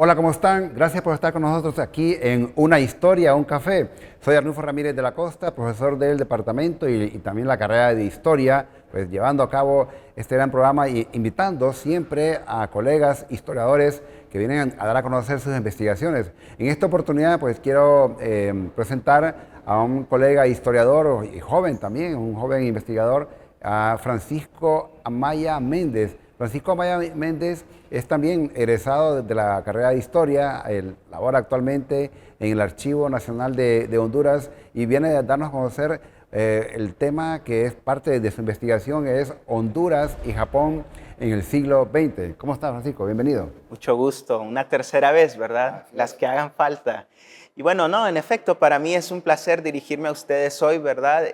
Hola, ¿cómo están? Gracias por estar con nosotros aquí en Una Historia, un café. Soy Arnulfo Ramírez de la Costa, profesor del departamento y también la carrera de Historia, pues llevando a cabo este gran programa y invitando siempre a colegas historiadores que vienen a dar a conocer sus investigaciones. En esta oportunidad, pues quiero presentar a un colega historiador y joven también, un joven investigador, a Francisco Amaya Méndez. Francisco Amaya Méndez es también egresado de la carrera de Historia, él labora actualmente en el Archivo Nacional de Honduras y viene a darnos a conocer el tema que es parte de su investigación, es Honduras y Japón en el siglo XX. ¿Cómo está, Francisco? Bienvenido. Mucho gusto, una tercera vez, ¿verdad? Las que hagan falta. Y bueno, no, en efecto, para mí es un placer dirigirme a ustedes hoy, ¿verdad?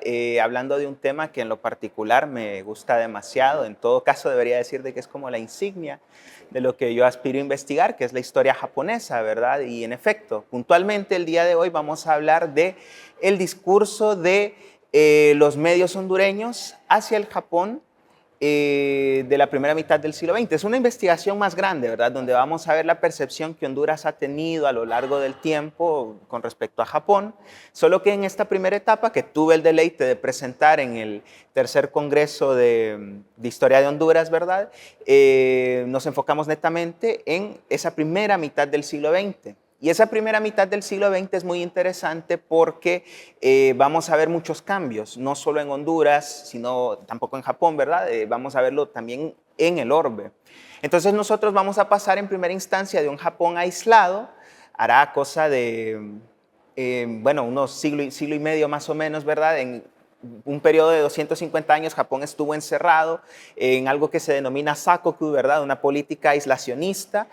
Hablando de un tema que en lo particular me gusta demasiado. En todo caso, debería decir de que es como la insignia de lo que yo aspiro a investigar, que es la historia japonesa, ¿verdad? Y en efecto, puntualmente el día de hoy vamos a hablar de el discurso de los medios hondureños hacia el Japón de la primera mitad del siglo XX. Es una investigación más grande, ¿verdad? Donde vamos a ver la percepción que Honduras ha tenido a lo largo del tiempo con respecto a Japón, solo que en esta primera etapa que tuve el deleite de presentar en el tercer Congreso de Historia de Honduras, ¿verdad? Nos enfocamos netamente en esa primera mitad del siglo XX. Y esa primera mitad del siglo XX es muy interesante porque vamos a ver muchos cambios, no solo en Honduras, sino tampoco en Japón, ¿verdad? Vamos a verlo también en el orbe. Entonces nosotros vamos a pasar en primera instancia de un Japón aislado, hará cosa de, bueno, unos siglo y medio más o menos, ¿verdad? En un periodo de 250 años Japón estuvo encerrado en algo que se denomina Sakoku, ¿verdad? Una política aislacionista,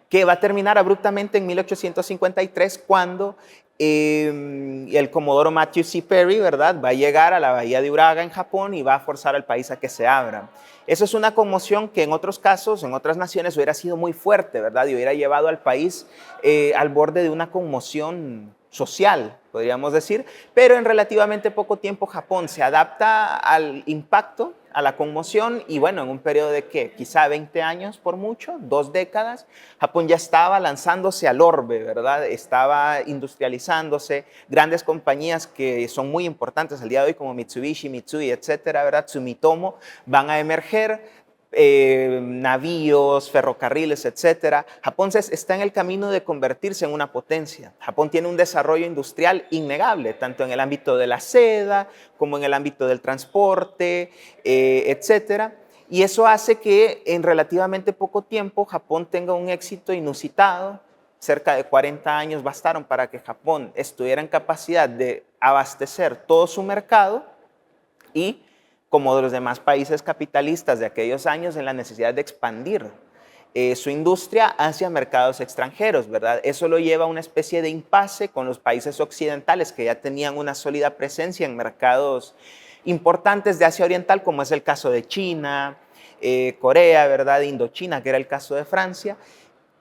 que va a terminar abruptamente en 1853 cuando el comodoro Matthew C. Perry, ¿verdad?, va a llegar a la bahía de Uraga en Japón y va a forzar al país a que se abra. Eso es una conmoción que en otros casos, en otras naciones, hubiera sido muy fuerte, ¿verdad?, y hubiera llevado al país al borde de una conmoción social, podríamos decir, pero en relativamente poco tiempo Japón se adapta al impacto, a la conmoción, y bueno, en un periodo de ¿qué? Quizá 20 años por mucho, 2 décadas, Japón ya estaba lanzándose al orbe, ¿verdad? Estaba industrializándose, grandes compañías que son muy importantes al día de hoy como Mitsubishi, Mitsui, etcétera, ¿verdad? Sumitomo, van a emerger, navíos, ferrocarriles, etcétera. Japón está en el camino de convertirse en una potencia. Japón tiene un desarrollo industrial innegable, tanto en el ámbito de la seda como en el ámbito del transporte, etcétera. Y eso hace que en relativamente poco tiempo Japón tenga un éxito inusitado. Cerca de 40 años bastaron para que Japón estuviera en capacidad de abastecer todo su mercado y, como de los demás países capitalistas de aquellos años, en la necesidad de expandir su industria hacia mercados extranjeros, ¿verdad? Eso lo lleva a una especie de impasse con los países occidentales que ya tenían una sólida presencia en mercados importantes de Asia Oriental, como es el caso de China, Corea, ¿verdad? Indochina, que era el caso de Francia.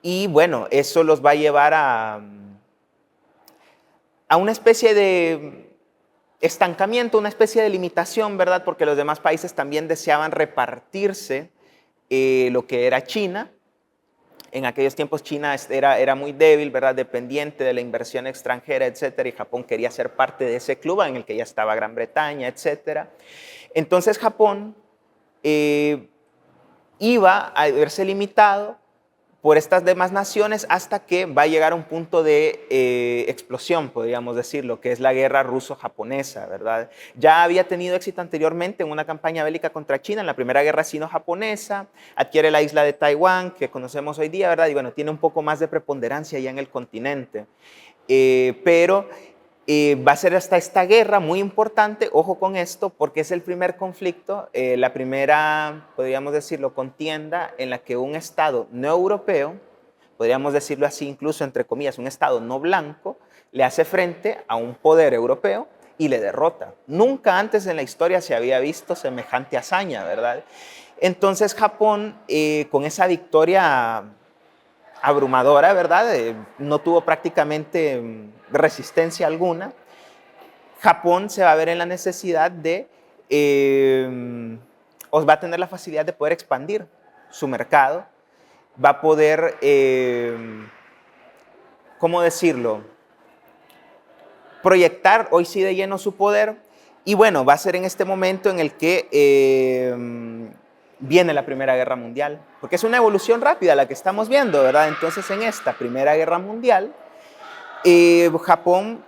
Y bueno, eso los va a llevar a una especie de estancamiento, una especie de limitación, ¿verdad? Porque los demás países también deseaban repartirse lo que era China. En aquellos tiempos China era muy débil, ¿verdad? Dependiente de la inversión extranjera, etcétera, y Japón quería ser parte de ese club en el que ya estaba Gran Bretaña, etcétera. Entonces Japón iba a verse limitado por estas demás naciones hasta que va a llegar a un punto de explosión, podríamos decirlo, que es la guerra ruso-japonesa, ¿verdad? Ya había tenido éxito anteriormente en una campaña bélica contra China, en la primera guerra sino-japonesa, adquiere la isla de Taiwán, que conocemos hoy día, ¿verdad? Y bueno, tiene un poco más de preponderancia ya en el continente. Pero va a ser hasta esta guerra muy importante, ojo con esto, porque es el primer conflicto, la primera, podríamos decirlo, contienda en la que un Estado no europeo, podríamos decirlo así incluso entre comillas, un Estado no blanco, le hace frente a un poder europeo y le derrota. Nunca antes en la historia se había visto semejante hazaña, ¿verdad? Entonces Japón, con esa victoria abrumadora, ¿verdad? No tuvo prácticamente resistencia alguna. Japón se va a ver en la necesidad de, os va a tener la facilidad de poder expandir su mercado, va a poder ¿cómo decirlo? Proyectar hoy sí de lleno su poder. Y bueno, va a ser en este momento en el que viene la Primera Guerra Mundial, porque es una evolución rápida la que estamos viendo, ¿verdad? Entonces, en esta Primera Guerra Mundial, Japón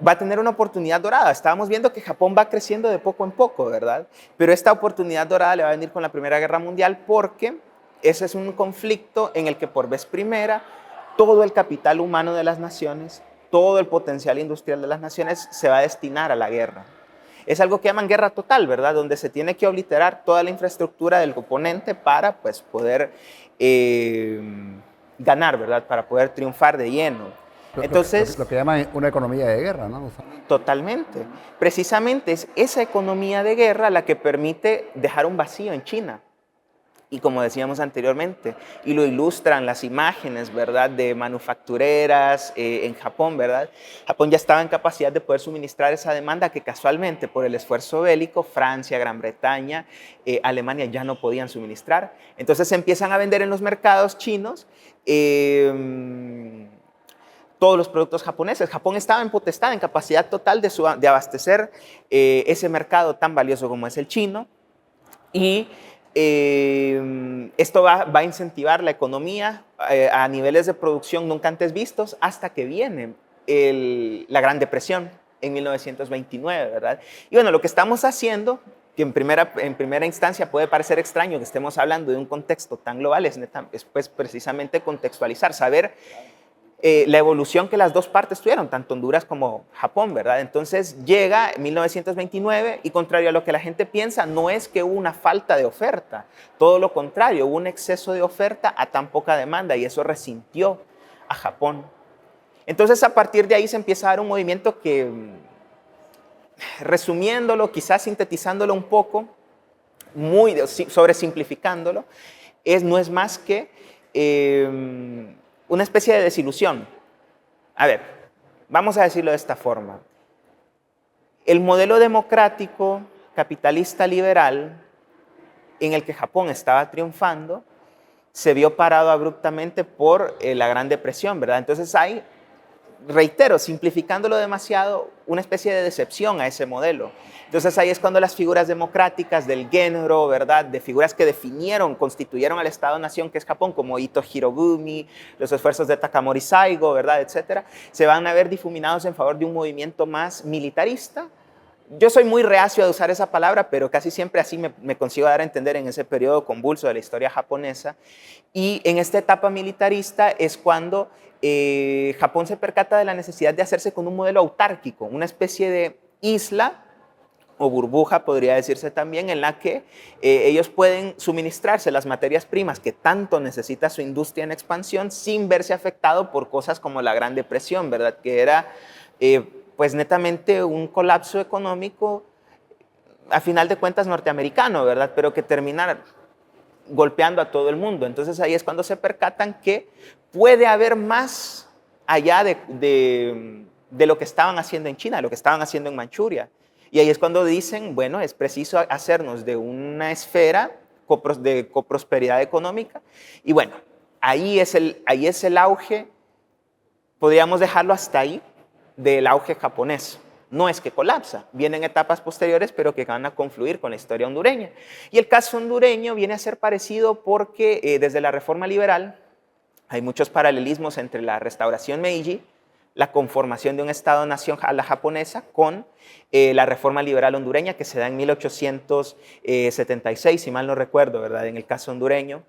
va a tener una oportunidad dorada. Estábamos viendo que Japón va creciendo de poco en poco, ¿verdad? Pero esta oportunidad dorada le va a venir con la Primera Guerra Mundial porque ese es un conflicto en el que por vez primera todo el capital humano de las naciones, todo el potencial industrial de las naciones se va a destinar a la guerra. Es algo que llaman guerra total, ¿verdad? Donde se tiene que obliterar toda la infraestructura del oponente para pues, poder ganar, ¿verdad? Para poder triunfar de lleno. Entonces, lo que llaman una economía de guerra, ¿no? Totalmente. Precisamente es esa economía de guerra la que permite dejar un vacío en China. Y como decíamos anteriormente, y lo ilustran las imágenes, ¿verdad?, de manufactureras en Japón, ¿verdad? Japón ya estaba en capacidad de poder suministrar esa demanda que casualmente por el esfuerzo bélico, Francia, Gran Bretaña, Alemania ya no podían suministrar. Entonces se empiezan a vender en los mercados chinos todos los productos japoneses. Japón estaba en potestad, en capacidad total de abastecer ese mercado tan valioso como es el chino. Y esto va a incentivar la economía a niveles de producción nunca antes vistos hasta que viene la Gran Depresión en 1929, ¿verdad? Y bueno, lo que estamos haciendo, que en primera instancia puede parecer extraño que estemos hablando de un contexto tan global, es pues, precisamente contextualizar, saber la evolución que las dos partes tuvieron, tanto Honduras como Japón, ¿verdad? Entonces llega 1929 y contrario a lo que la gente piensa, no es que hubo una falta de oferta, todo lo contrario, hubo un exceso de oferta a tan poca demanda y eso resintió a Japón. Entonces a partir de ahí se empieza a dar un movimiento que, resumiéndolo, quizás sintetizándolo un poco, muy sobresimplificándolo, no es más que una especie de desilusión. A ver, vamos a decirlo de esta forma. El modelo democrático, capitalista, liberal, en el que Japón estaba triunfando, se vio parado abruptamente por la Gran Depresión, ¿verdad? Entonces hay, reitero, simplificándolo demasiado, una especie de decepción a ese modelo. Entonces ahí es cuando las figuras democráticas del género, ¿verdad?, de figuras que constituyeron al Estado-Nación que es Japón, como Ito Hirogumi, los esfuerzos de Takamori Saigo, ¿verdad?, etcétera, se van a ver difuminados en favor de un movimiento más militarista. Yo soy muy reacio a usar esa palabra, pero casi siempre así me consigo dar a entender en ese periodo convulso de la historia japonesa. Y en esta etapa militarista es cuando Japón se percata de la necesidad de hacerse con un modelo autárquico, una especie de isla o burbuja, podría decirse también, en la que ellos pueden suministrarse las materias primas que tanto necesita su industria en expansión sin verse afectado por cosas como la Gran Depresión, ¿verdad? Que era pues netamente un colapso económico, a final de cuentas norteamericano, ¿verdad? Pero que termina golpeando a todo el mundo. Entonces ahí es cuando se percatan que puede haber más allá de lo que estaban haciendo en China, de lo que estaban haciendo en Manchuria. Y ahí es cuando dicen, bueno, es preciso hacernos de una esfera de coprosperidad económica. Y bueno, ahí es el auge, podríamos dejarlo hasta ahí, del auge japonés. No es que colapsa, vienen etapas posteriores, pero que van a confluir con la historia hondureña. Y el caso hondureño viene a ser parecido porque desde la reforma liberal hay muchos paralelismos entre la restauración Meiji, la conformación de un Estado-nación a la japonesa, con la reforma liberal hondureña que se da en 1876, si mal no recuerdo, ¿verdad? En el caso hondureño.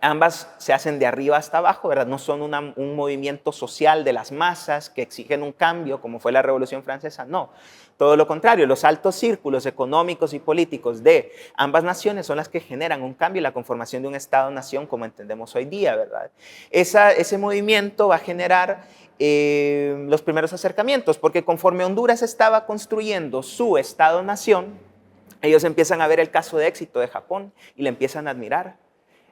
Ambas se hacen de arriba hasta abajo, ¿verdad? No son un movimiento social de las masas que exigen un cambio, como fue la Revolución Francesa, no. Todo lo contrario, los altos círculos económicos y políticos de ambas naciones son las que generan un cambio y la conformación de un Estado-nación como entendemos hoy día, ¿verdad? Ese movimiento va a generar los primeros acercamientos, porque conforme Honduras estaba construyendo su Estado-nación, ellos empiezan a ver el caso de éxito de Japón y le empiezan a admirar.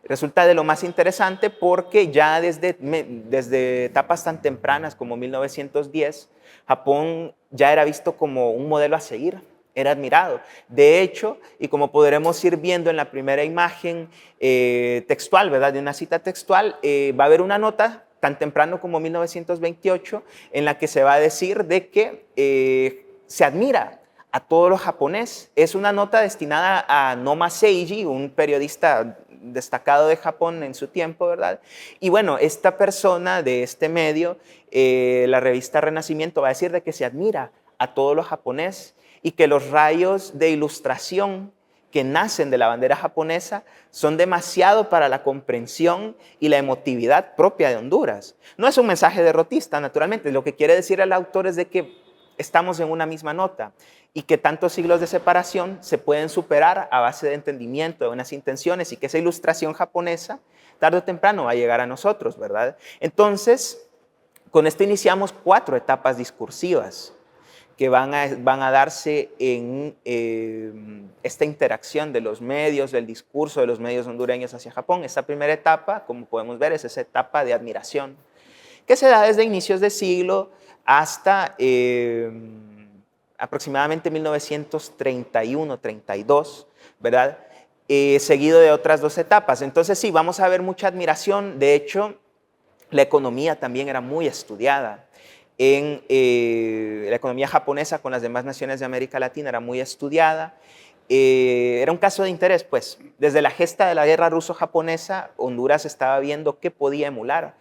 Resulta de lo más interesante porque ya desde etapas tan tempranas como 1910, Japón ya era visto como un modelo a seguir, era admirado. De hecho, y como podremos ir viendo en la primera imagen textual, ¿verdad?, de una cita textual, va a haber una nota tan temprano como 1928, en la que se va a decir de que se admira a todo lo japonés. Es una nota destinada a Noma Seiji, un periodista destacado de Japón en su tiempo, ¿verdad? Y bueno, esta persona de este medio, la revista Renacimiento, va a decir de que se admira a todo lo japonés y que los rayos de ilustración que nacen de la bandera japonesa son demasiado para la comprensión y la emotividad propia de Honduras. No es un mensaje derrotista, naturalmente. Lo que quiere decir el autor es de que estamos en una misma nota y que tantos siglos de separación se pueden superar a base de entendimiento, de buenas intenciones, y que esa ilustración japonesa tarde o temprano va a llegar a nosotros, ¿verdad? Entonces, con esto iniciamos 4 etapas discursivas que van a darse en esta interacción de los medios, del discurso de los medios hondureños hacia Japón. Esta primera etapa, como podemos ver, es esa etapa de admiración, que se da desde inicios de siglo hasta aproximadamente 1931-32, ¿verdad? Seguido de otras 2 etapas. Entonces sí, vamos a ver mucha admiración. De hecho, la economía también era muy estudiada. La economía japonesa con las demás naciones de América Latina era muy estudiada. Era un caso de interés, pues. Desde la gesta de la guerra ruso-japonesa, Honduras estaba viendo qué podía emular,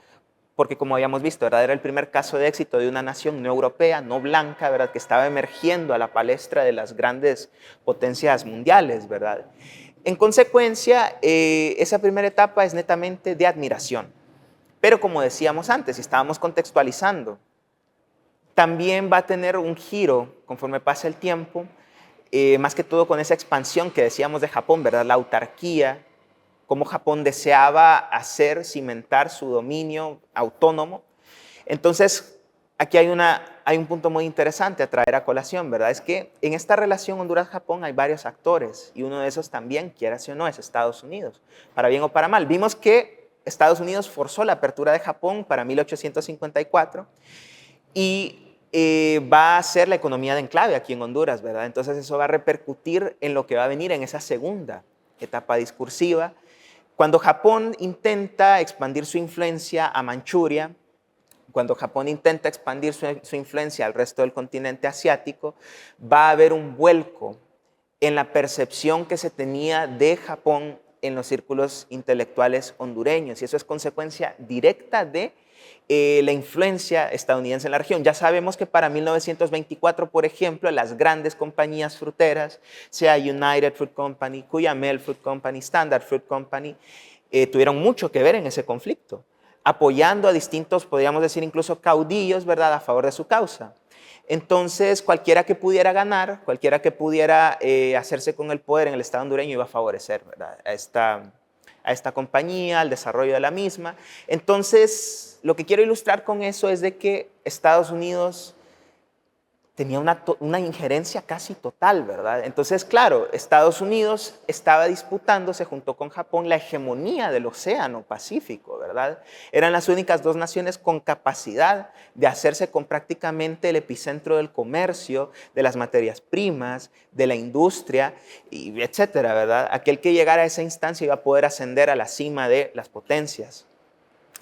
porque como habíamos visto, ¿verdad? Era el primer caso de éxito de una nación no europea, no blanca, ¿verdad? Que estaba emergiendo a la palestra de las grandes potencias mundiales, ¿verdad? En consecuencia, esa primera etapa es netamente de admiración. Pero como decíamos antes, y estábamos contextualizando, también va a tener un giro conforme pasa el tiempo, más que todo con esa expansión que decíamos de Japón, ¿verdad? La autarquía, cómo Japón deseaba cimentar su dominio autónomo. Entonces, aquí hay un punto muy interesante a traer a colación, ¿verdad? Es que en esta relación Honduras-Japón hay varios actores, y uno de esos también, quieras o no, es Estados Unidos, para bien o para mal. Vimos que Estados Unidos forzó la apertura de Japón para 1854, y va a ser la economía de enclave aquí en Honduras, ¿verdad? Entonces eso va a repercutir en lo que va a venir en esa segunda etapa discursiva, cuando Japón intenta expandir su influencia a Manchuria, cuando Japón intenta expandir su influencia al resto del continente asiático, va a haber un vuelco en la percepción que se tenía de Japón en los círculos intelectuales hondureños, y eso es consecuencia directa de la influencia estadounidense en la región. Ya sabemos que para 1924, por ejemplo, las grandes compañías fruteras, sea United Fruit Company, Cuyamel Fruit Company, Standard Fruit Company, tuvieron mucho que ver en ese conflicto, apoyando a distintos, podríamos decir incluso caudillos, ¿verdad?, a favor de su causa. Entonces, cualquiera que pudiera ganar, cualquiera que pudiera hacerse con el poder en el Estado hondureño iba a favorecer, ¿verdad?, a esta compañía, al desarrollo de la misma. Entonces, lo que quiero ilustrar con eso es de que Estados Unidos tenía una injerencia casi total, ¿verdad? Entonces, claro, Estados Unidos estaba disputándose junto con Japón la hegemonía del Océano Pacífico, ¿verdad? Eran las únicas 2 naciones con capacidad de hacerse con prácticamente el epicentro del comercio, de las materias primas, de la industria, y etcétera, ¿verdad? Aquel que llegara a esa instancia iba a poder ascender a la cima de las potencias.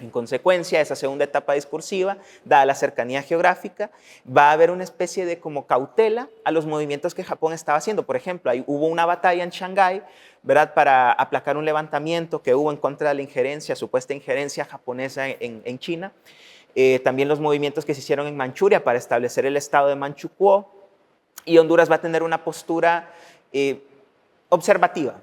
En consecuencia, esa segunda etapa discursiva, dada la cercanía geográfica, va a haber una especie de como cautela a los movimientos que Japón estaba haciendo. Por ejemplo, hubo una batalla en Shanghái, ¿verdad?, para aplacar un levantamiento que hubo en contra de la supuesta injerencia japonesa en China. También los movimientos que se hicieron en Manchuria para establecer el estado de Manchukuo. Y Honduras va a tener una postura observativa.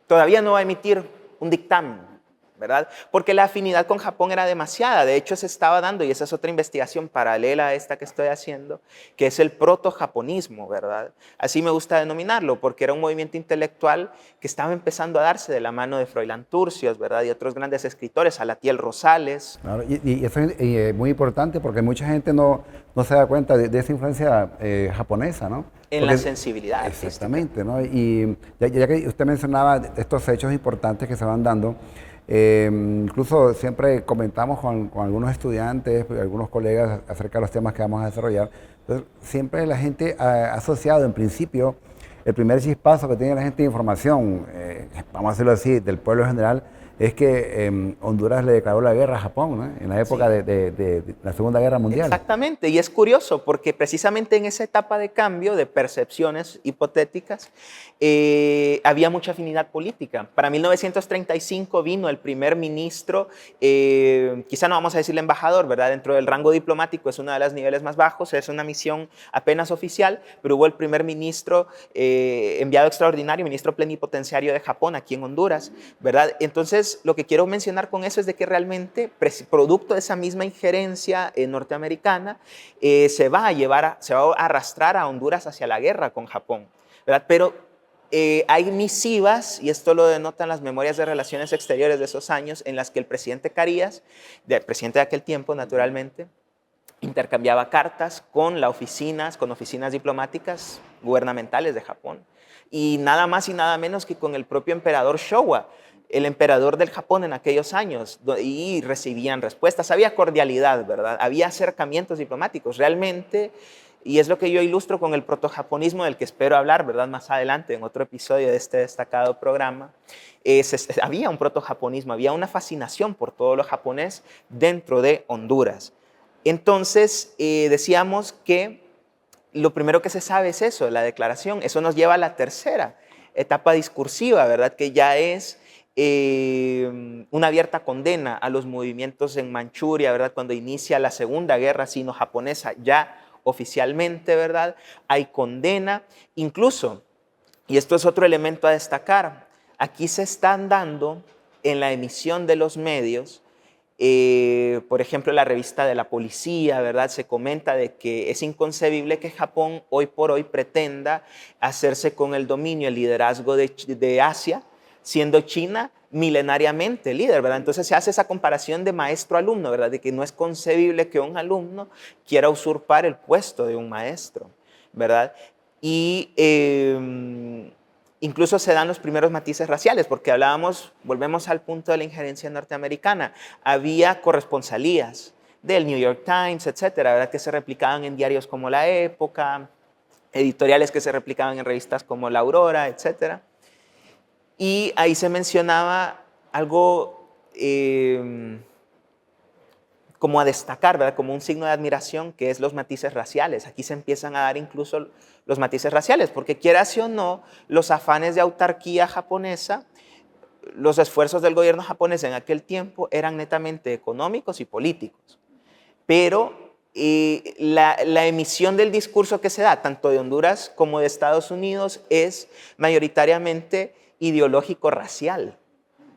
Todavía no va a emitir un dictamen, ¿verdad? Porque la afinidad con Japón era demasiada. De hecho, se estaba dando, y esa es otra investigación paralela a esta que estoy haciendo, que es el proto-japonismo, ¿verdad? Así me gusta denominarlo, porque era un movimiento intelectual que estaba empezando a darse de la mano de Froilán Turcios, ¿verdad?, y otros grandes escritores, Salatiel Rosales. Claro, y eso es muy importante porque mucha gente no se da cuenta de esa influencia japonesa, ¿no? En la sensibilidad exactamente, artística, ¿no? Y ya que usted mencionaba estos hechos importantes que se van dando, incluso siempre comentamos con algunos estudiantes, algunos colegas acerca de los temas que vamos a desarrollar. Entonces, siempre la gente ha asociado en principio el primer chispazo que tiene la gente de información, vamos a decirlo así, del pueblo en general, es que Honduras le declaró la guerra a Japón, ¿no? En la época Sí. de la Segunda Guerra Mundial. Exactamente, y es curioso porque precisamente en esa etapa de cambio, de percepciones hipotéticas, había mucha afinidad política. Para 1935 vino el primer ministro, quizá no vamos a decirle embajador, ¿verdad? Dentro del rango diplomático es uno de los niveles más bajos, es una misión apenas oficial, pero hubo el primer ministro enviado extraordinario, ministro plenipotenciario de Japón aquí en Honduras, ¿verdad? Entonces, lo que quiero mencionar con eso es de que realmente, producto de esa misma injerencia norteamericana, se va a arrastrar a Honduras hacia la guerra con Japón, ¿verdad? Pero hay misivas, y esto lo denotan las memorias de relaciones exteriores de esos años, en las que el presidente Carías, el presidente de aquel tiempo, naturalmente, intercambiaba cartas con oficinas diplomáticas gubernamentales de Japón. Y nada más y nada menos que con el propio emperador Showa, el emperador del Japón en aquellos años, y recibían respuestas. Había cordialidad, ¿verdad? Había acercamientos diplomáticos. Realmente, y es lo que yo ilustro con el protojaponismo del que espero hablar, ¿verdad? Más adelante, en otro episodio de este destacado programa, había un protojaponismo, había una fascinación por todo lo japonés dentro de Honduras. Entonces, decíamos que lo primero que se sabe es eso, la declaración. Eso nos lleva a la tercera etapa discursiva, ¿verdad? Que ya es una abierta condena a los movimientos en Manchuria, ¿verdad? Cuando inicia la Segunda Guerra Sino-Japonesa, ya oficialmente, ¿verdad? Hay condena, incluso, y esto es otro elemento a destacar, aquí se están dando en la emisión de los medios, por ejemplo, la revista de la policía, ¿verdad? Se comenta de que es inconcebible que Japón hoy por hoy pretenda hacerse con el dominio, el liderazgo de Asia, siendo China milenariamente líder, ¿verdad? Entonces se hace esa comparación de maestro-alumno, ¿verdad? De que no es concebible que un alumno quiera usurpar el puesto de un maestro, ¿verdad? Y incluso se dan los primeros matices raciales, porque volvemos al punto de la injerencia norteamericana, había corresponsalías del New York Times, etcétera, ¿verdad? Que se replicaban en diarios como La Época, editoriales que se replicaban en revistas como La Aurora, etcétera. Y ahí se mencionaba algo como a destacar, ¿verdad? Como un signo de admiración, que es los matices raciales. Aquí se empiezan a dar incluso los matices raciales, porque quieras o no, los afanes de autarquía japonesa, los esfuerzos del gobierno japonés en aquel tiempo eran netamente económicos y políticos. Pero la emisión del discurso que se da, tanto de Honduras como de Estados Unidos, es mayoritariamente ideológico-racial,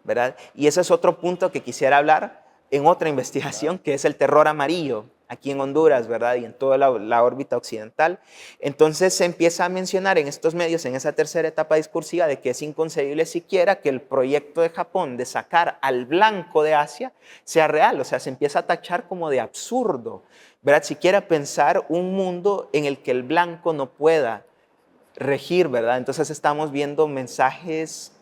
¿verdad? Y ese es otro punto que quisiera hablar en otra investigación, que es el terror amarillo, aquí en Honduras, ¿verdad? Y en toda la órbita occidental. Entonces se empieza a mencionar en estos medios, en esa tercera etapa discursiva, de que es inconcebible siquiera que el proyecto de Japón de sacar al blanco de Asia sea real. O sea, se empieza a tachar como de absurdo, ¿verdad? Siquiera pensar un mundo en el que el blanco no pueda regir, ¿verdad? Entonces estamos viendo mensajes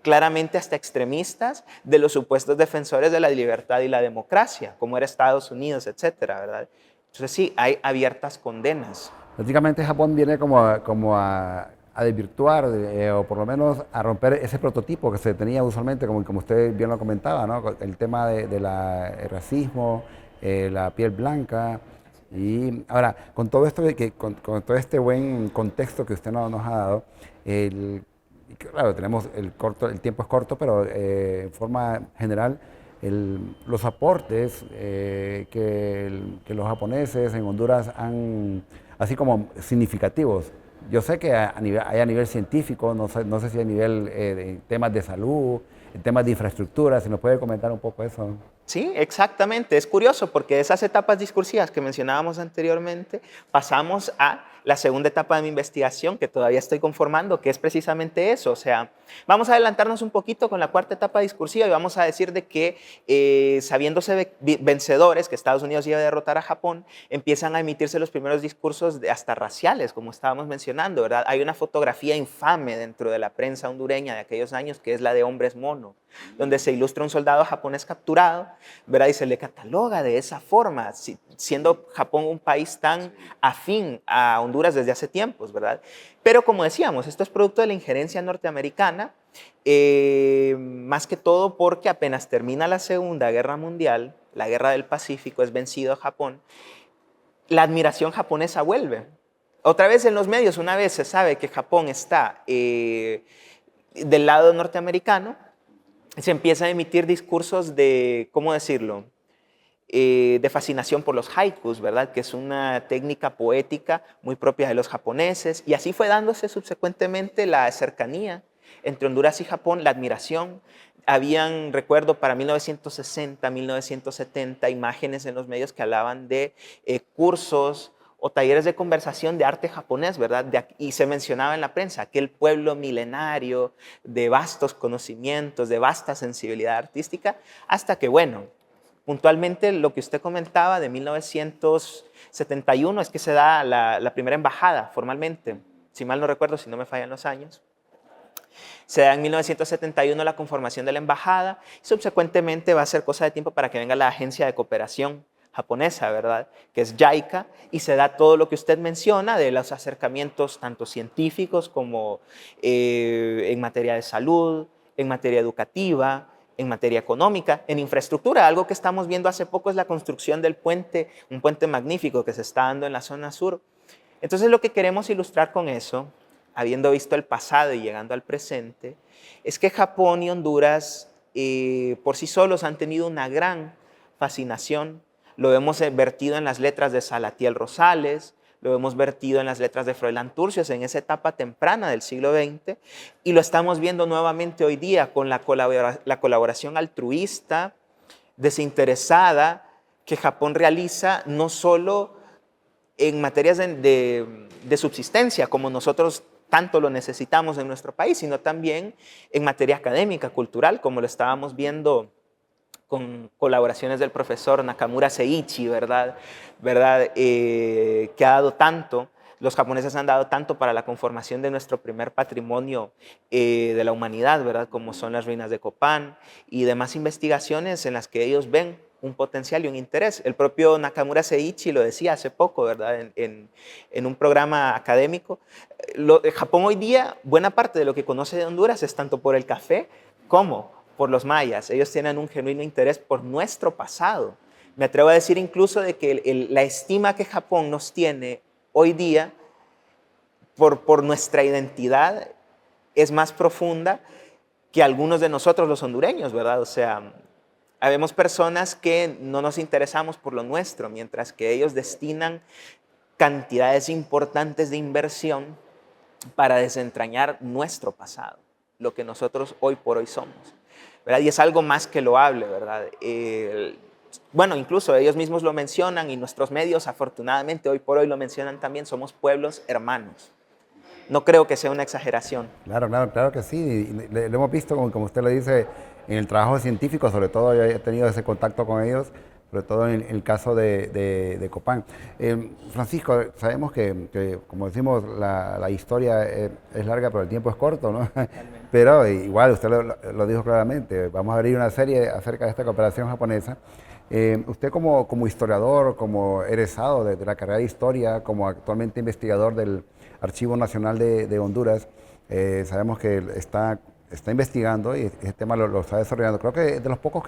claramente hasta extremistas de los supuestos defensores de la libertad y la democracia, como era Estados Unidos, etcétera, ¿verdad? Entonces sí, hay abiertas condenas. Prácticamente Japón viene a desvirtuar o por lo menos a romper ese prototipo que se tenía usualmente, como usted bien lo comentaba, ¿no? El tema el racismo, la piel blanca. Y ahora, con todo esto, con todo este buen contexto que usted nos ha dado, y claro, el tiempo es corto, pero en forma general, los aportes que los japoneses en Honduras han, así como significativos. Yo sé que hay a nivel científico, no sé si a nivel de temas de salud, en temas de infraestructura, si nos puede comentar un poco eso. Sí, exactamente. Es curioso porque de esas etapas discursivas que mencionábamos anteriormente, pasamos a la segunda etapa de mi investigación, que todavía estoy conformando, que es precisamente eso. O sea, vamos a adelantarnos un poquito con la cuarta etapa discursiva y vamos a decir de que, sabiéndose vencedores, que Estados Unidos iba a derrotar a Japón, empiezan a emitirse los primeros discursos hasta raciales, como estábamos mencionando, ¿verdad? Hay una fotografía infame dentro de la prensa hondureña de aquellos años, que es la de hombres mono, donde se ilustra un soldado japonés capturado, ¿verdad? Y se le cataloga de esa forma, siendo Japón un país tan afín a Honduras desde hace tiempos, ¿verdad? Pero como decíamos, esto es producto de la injerencia norteamericana Más que todo porque apenas termina la Segunda Guerra Mundial, la Guerra del Pacífico, es vencido Japón, la admiración japonesa vuelve. Otra vez en los medios, una vez se sabe que Japón está del lado norteamericano, se empieza a emitir discursos de, ¿cómo decirlo?, de fascinación por los haikus, ¿verdad? Que es una técnica poética muy propia de los japoneses. Y así fue dándose subsecuentemente la cercanía entre Honduras y Japón, la admiración. Habían, recuerdo, para 1960, 1970, imágenes en los medios que hablaban de cursos o talleres de conversación de arte japonés, ¿verdad? Y se mencionaba en la prensa aquel pueblo milenario de vastos conocimientos, de vasta sensibilidad artística, hasta que, bueno, puntualmente lo que usted comentaba de 1971 es que se da la primera embajada formalmente, si mal no recuerdo, si no me fallan los años. Se da en 1971 la conformación de la embajada y subsecuentemente va a ser cosa de tiempo para que venga la agencia de cooperación japonesa, ¿verdad? Que es JICA, y se da todo lo que usted menciona de los acercamientos tanto científicos como en materia de salud, en materia educativa, en materia económica, en infraestructura. Algo que estamos viendo hace poco es la construcción del puente, un puente magnífico que se está dando en la zona sur. Entonces lo que queremos ilustrar con eso, habiendo visto el pasado y llegando al presente, es que Japón y Honduras por sí solos han tenido una gran fascinación. Lo hemos vertido en las letras de Salatiel Rosales, lo hemos vertido en las letras de Froilán Turcios en esa etapa temprana del siglo XX, y lo estamos viendo nuevamente hoy día con la colaboración altruista, desinteresada, que Japón realiza no solo en materias de subsistencia, como nosotros tanto lo necesitamos en nuestro país, sino también en materia académica, cultural, como lo estábamos viendo con colaboraciones del profesor Nakamura Seiichi, ¿verdad? Que ha dado tanto, los japoneses han dado tanto para la conformación de nuestro primer patrimonio de la humanidad, ¿verdad? Como son las ruinas de Copán y demás investigaciones en las que ellos ven un potencial y un interés. El propio Nakamura Seiichi lo decía hace poco, ¿verdad? En un programa académico. Japón hoy día, buena parte de lo que conoce de Honduras es tanto por el café como por los mayas. Ellos tienen un genuino interés por nuestro pasado. Me atrevo a decir incluso de que la estima que Japón nos tiene hoy día por nuestra identidad es más profunda que algunos de nosotros los hondureños, ¿verdad? O sea, habemos personas que no nos interesamos por lo nuestro, mientras que ellos destinan cantidades importantes de inversión para desentrañar nuestro pasado, lo que nosotros hoy por hoy somos, ¿verdad? Y es algo más que loable, ¿verdad? Bueno, incluso ellos mismos lo mencionan y nuestros medios afortunadamente hoy por hoy lo mencionan también, somos pueblos hermanos. No creo que sea una exageración. Claro, claro, claro que sí. Y lo hemos visto, como usted lo dice, en el trabajo científico, sobre todo yo he tenido ese contacto con ellos, sobre todo en el caso de Copán. Francisco, sabemos que, como decimos, la historia es larga, pero el tiempo es corto, ¿no? Pero igual, usted lo dijo claramente, vamos a abrir una serie acerca de esta cooperación japonesa. Usted como historiador, como egresado de la carrera de Historia, como actualmente investigador del Archivo Nacional de Honduras, sabemos que está investigando y este tema lo está desarrollando. Creo que es de los pocos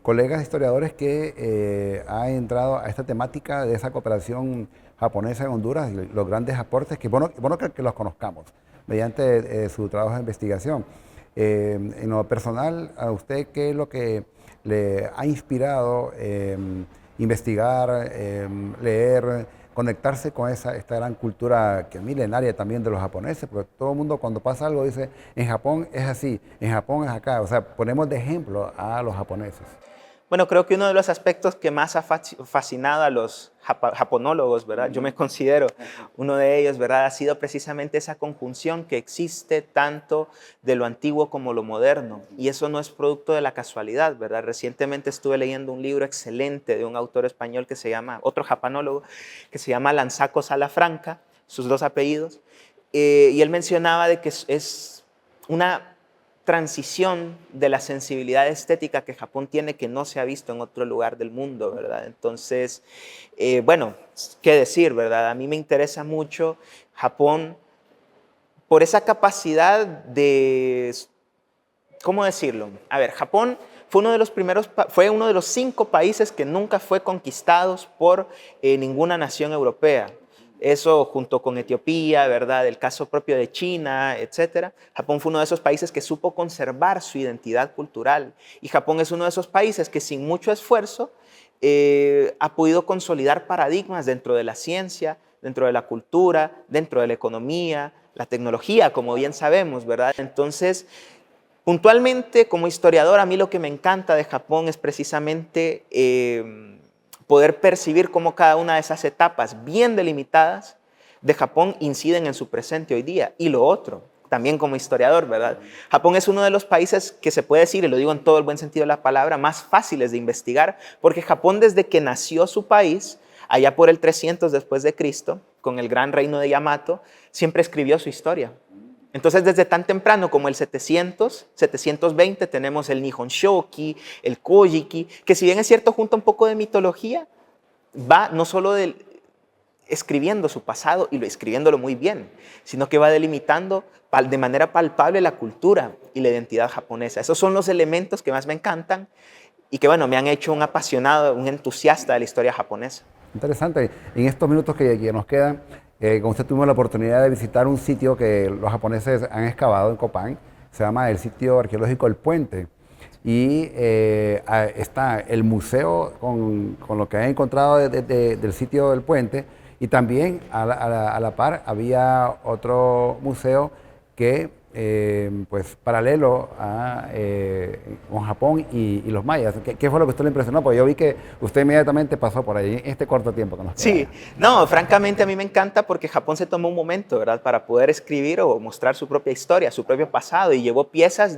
colegas historiadores que ha entrado a esta temática de esa cooperación japonesa en Honduras y los grandes aportes, que bueno que los conozcamos mediante su trabajo de investigación. En lo personal, ¿a usted qué es lo que le ha inspirado investigar, leer, conectarse con esta gran cultura que es milenaria también de los japoneses? Porque todo el mundo cuando pasa algo dice, en Japón es así, en Japón es acá. O sea, ponemos de ejemplo a los japoneses. Bueno, creo que uno de los aspectos que más ha fascinado a los japonólogos, ¿verdad? Yo me considero uno de ellos, ¿verdad? Ha sido precisamente esa conjunción que existe tanto de lo antiguo como lo moderno. Y eso no es producto de la casualidad, ¿verdad? Recientemente estuve leyendo un libro excelente de un autor español que se llama, otro japonólogo, que se llama Lanzaco Salafranca, sus dos apellidos. Y él mencionaba de que es una transición de la sensibilidad estética que Japón tiene que no se ha visto en otro lugar del mundo, ¿verdad? Entonces, bueno, qué decir, ¿verdad? A mí me interesa mucho Japón por esa capacidad de, ¿cómo decirlo? A ver, Japón fue uno de los 5 países que nunca fue conquistados por ninguna nación europea. Eso junto con Etiopía, ¿verdad? El caso propio de China, etc. Japón fue uno de esos países que supo conservar su identidad cultural. Y Japón es uno de esos países que sin mucho esfuerzo ha podido consolidar paradigmas dentro de la ciencia, dentro de la cultura, dentro de la economía, la tecnología, como bien sabemos, ¿verdad? Entonces, puntualmente, como historiador, a mí lo que me encanta de Japón es precisamente poder percibir cómo cada una de esas etapas bien delimitadas de Japón inciden en su presente hoy día. Y lo otro, también como historiador, ¿verdad? Japón es uno de los países que se puede decir, y lo digo en todo el buen sentido de la palabra, más fáciles de investigar, porque Japón desde que nació su país, allá por el 300 después de Cristo, con el gran reino de Yamato, siempre escribió su historia. Entonces, desde tan temprano como el 700, 720, tenemos el Nihon Shoki, el Kojiki, que si bien es cierto, junta un poco de mitología, va no solo escribiendo su pasado y escribiéndolo muy bien, sino que va delimitando de manera palpable la cultura y la identidad japonesa. Esos son los elementos que más me encantan y que, bueno, me han hecho un apasionado, un entusiasta de la historia japonesa. Interesante. En estos minutos que nos quedan, con usted tuvimos la oportunidad de visitar un sitio que los japoneses han excavado en Copán, se llama el sitio arqueológico El Puente, y está el museo con lo que han encontrado del sitio del puente, y también a la par había otro museo que pues paralelo con Japón y los mayas. ¿Qué fue lo que usted le impresionó? Porque yo vi que usted inmediatamente pasó por ahí en este corto tiempo que nos queda. Sí, no, francamente a mí me encanta porque Japón se tomó un momento, ¿verdad?, para poder escribir o mostrar su propia historia, su propio pasado, y llevó piezas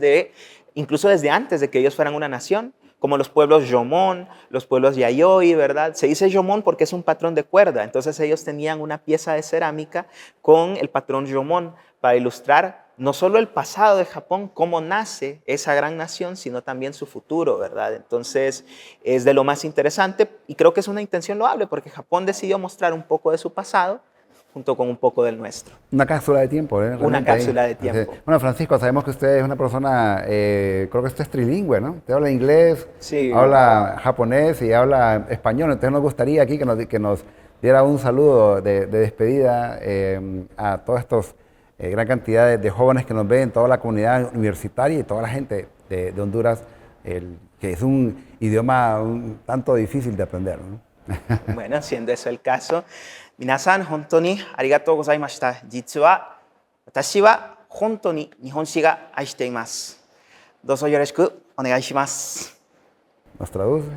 incluso desde antes de que ellos fueran una nación, como los pueblos Jomon, los pueblos Yayoi, ¿verdad? Se dice Jomon porque es un patrón de cuerda, entonces ellos tenían una pieza de cerámica con el patrón Jomon para ilustrar no solo el pasado de Japón, cómo nace esa gran nación, sino también su futuro, ¿verdad? Entonces, es de lo más interesante y creo que es una intención loable porque Japón decidió mostrar un poco de su pasado junto con un poco del nuestro. Una cápsula de tiempo, ¿eh? Una cápsula de tiempo. Bueno, Francisco, sabemos que usted es una persona, creo que usted es trilingüe, ¿no? Usted habla inglés, sí, habla japonés y habla español. Entonces nos gustaría aquí que nos diera un saludo de despedida a todos estos gran cantidad de jóvenes que nos ven, toda la comunidad universitaria y toda la gente de Honduras, que es un idioma un tanto difícil de aprender, ¿no? Bueno, siendo eso el caso, minasan, hontou ni arigatou gozaimashita. Jitsu wa watashi wa hontou ni nihonshi ga aishite imasu. Dozo yoroshiku onegai shimasu. ¿Nos traduce?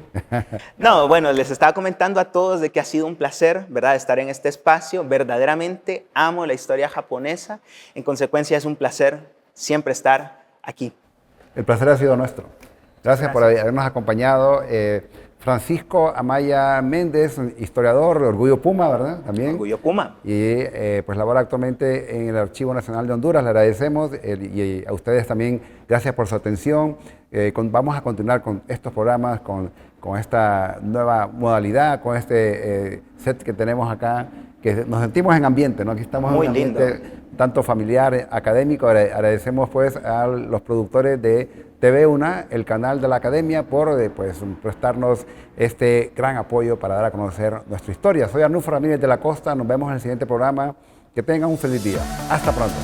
No, bueno, les estaba comentando a todos de que ha sido un placer, ¿verdad?, estar en este espacio. Verdaderamente amo la historia japonesa. En consecuencia, es un placer siempre estar aquí. El placer ha sido nuestro. Gracias por habernos acompañado. Francisco Amaya Méndez, historiador de Orgullo Puma, ¿verdad? También. Orgullo Puma. Y pues labora actualmente en el Archivo Nacional de Honduras. Le agradecemos y a ustedes también gracias por su atención. Vamos a continuar con estos programas, con esta nueva modalidad, con este set que tenemos acá, que nos sentimos en ambiente, ¿no? Aquí estamos en un ambiente tanto familiar, académico. Agradecemos pues a los productores de TV1, el canal de la Academia, por pues, prestarnos este gran apoyo para dar a conocer nuestra historia. Soy Arnulfo Ramírez de la Costa, nos vemos en el siguiente programa. Que tengan un feliz día. Hasta pronto.